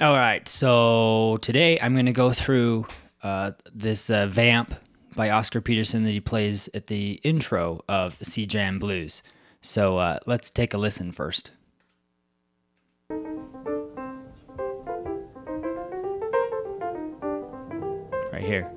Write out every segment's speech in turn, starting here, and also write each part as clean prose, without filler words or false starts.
All right, so today I'm going to go through this Vamp by Oscar Peterson that he plays at the intro of C Jam Blues. So let's take a listen first. Right here.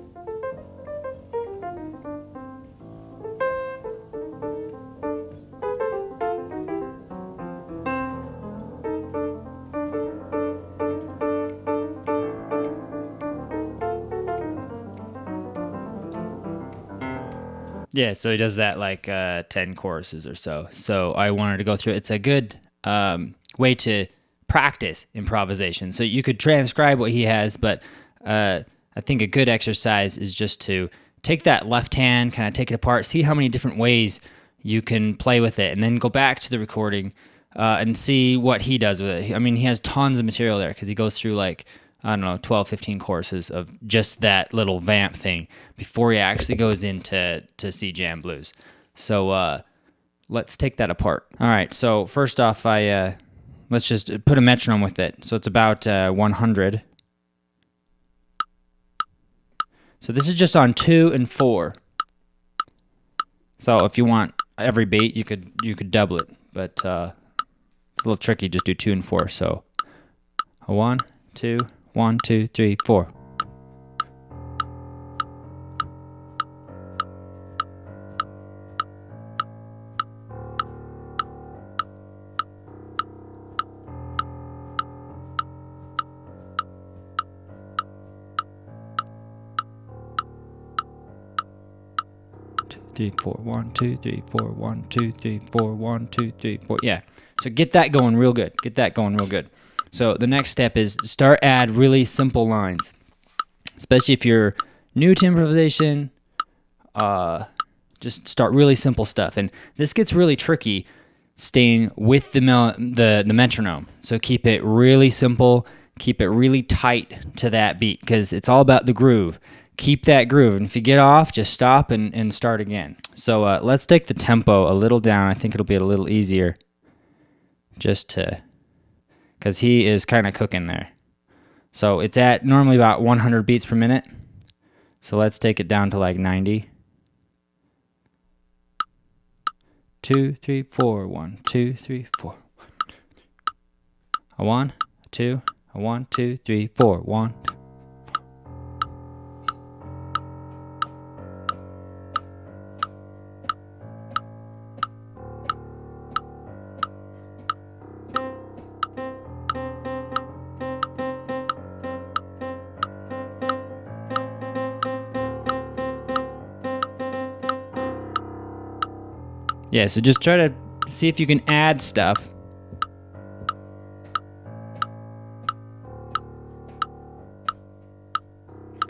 Yeah, so he does that like 10 choruses or so. So I wanted to go through it. It's a good way to practice improvisation. So you could transcribe what he has, but I think a good exercise is just to take that left hand, kind of take it apart, see how many different ways you can play with it, and then go back to the recording and see what he does with it. I mean, he has tons of material there because he goes through like, I don't know, 12, 15 courses of just that little vamp thing before he actually goes into C Jam Blues. So let's take that apart. All right, so first off, let's just put a metronome with it. So it's about 100. So this is just on 2 and 4. So if you want every beat, you could double it, but it's a little tricky. Just do 2 and 4. So 1, 2. 1, 2, 3, 4. Three, 4, 1, 2, 3, 4, 1, 2, 3, 4, 1, 2, 3, 4. Yeah. So get that going real good. Get that going real good. So the next step is add really simple lines, especially if you're new to improvisation. Just start really simple stuff, and this gets really tricky staying with the metronome. So keep it really simple, keep it really tight to that beat because it's all about the groove. Keep that groove, and if you get off, just stop and start again. So let's take the tempo a little down. I think it'll be a little easier just to, because he is kind of cooking there. So it's at normally about 100 beats per minute. So let's take it down to like 90. 2, 3, 4, 1, 2, 3, 4. A 1, a 2, a 1, 2, 3, 4, 1. Yeah, so just try to see if you can add stuff.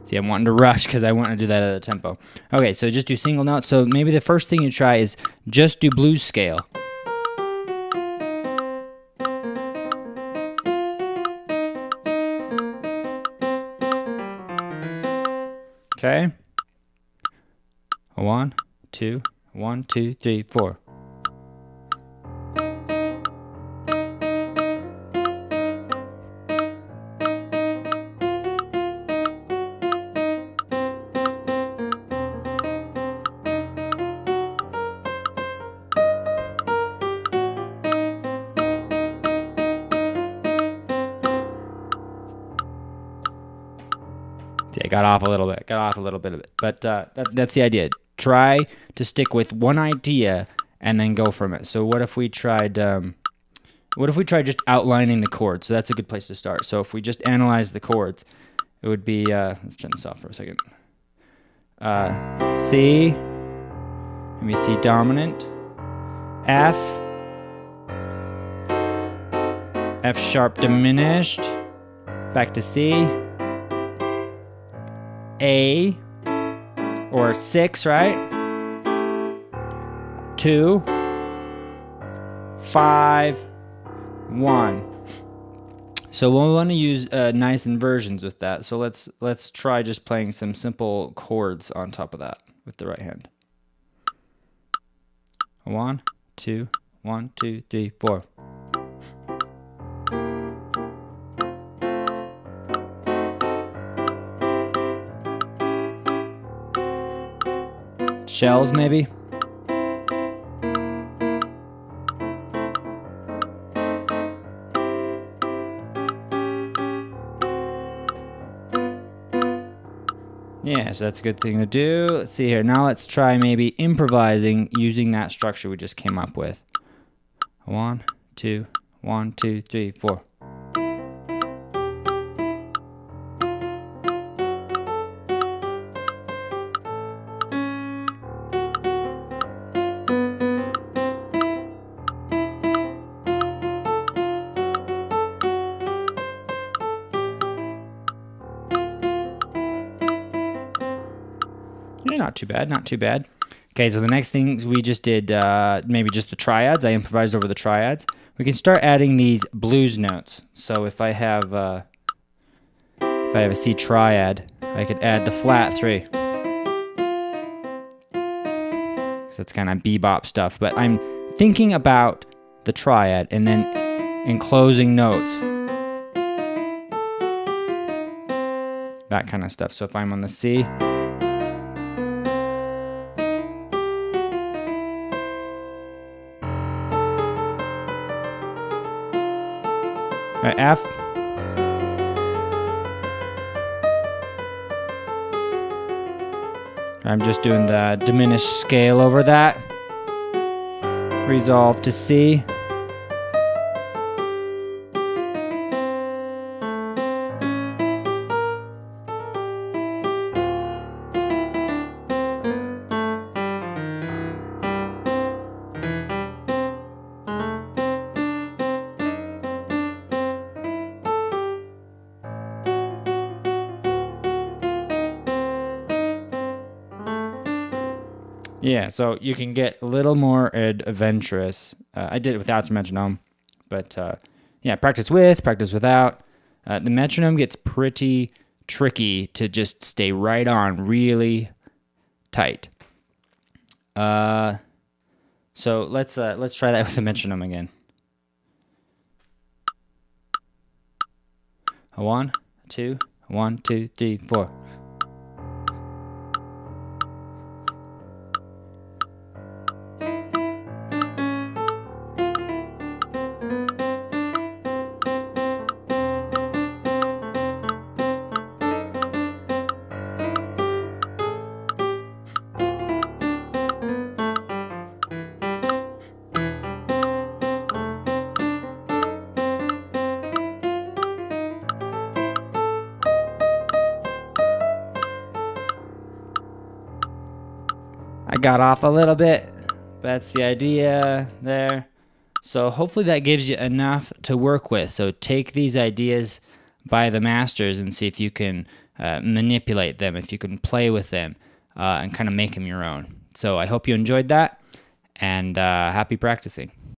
See, I'm wanting to rush because I want to do that at a tempo. Okay, so just do single notes. So maybe the first thing you try is just do blues scale. Okay. 1, 2. 1, 2, 3, 4. See, I got off a little bit. Of it. But that's the idea. Try to stick with one idea and then go from it. So what if we tried just outlining the chords? So that's a good place to start. So if we just analyze the chords, it would be let's turn this off for a second. C, maybe C dominant, F, F sharp diminished, back to C, A, or 6, right? 2, 5, 1. So we want to use nice inversions with that. So let's try just playing some simple chords on top of that with the right hand. 1, 2, 1, 2, 3, 4. shells maybe. Yeah, so that's a good thing to do. Let's see here. Now let's try maybe improvising using that structure we just came up with. 1, 2, 1, 2, 3, 4. Yeah, not too bad, not too bad. Okay, so the next things we just did, maybe just the triads. I improvised over the triads. We can start adding these blues notes. So if I have a C triad, I could add the flat 3. So that's kind of bebop stuff. But I'm thinking about the triad and then enclosing notes. That kind of stuff. So if I'm on the C, F, I'm just doing the diminished scale over that. Resolve to C. Yeah, so you can get a little more adventurous. I did it without the metronome, but yeah, practice with, practice without. The metronome gets pretty tricky to just stay right on, really tight. So let's try that with the metronome again. 1, 2, 1, 2, 3, 4. I got off a little bit. That's the idea there. So hopefully that gives you enough to work with. So take these ideas by the masters and see if you can manipulate them, if you can play with them and kind of make them your own. So I hope you enjoyed that, and happy practicing.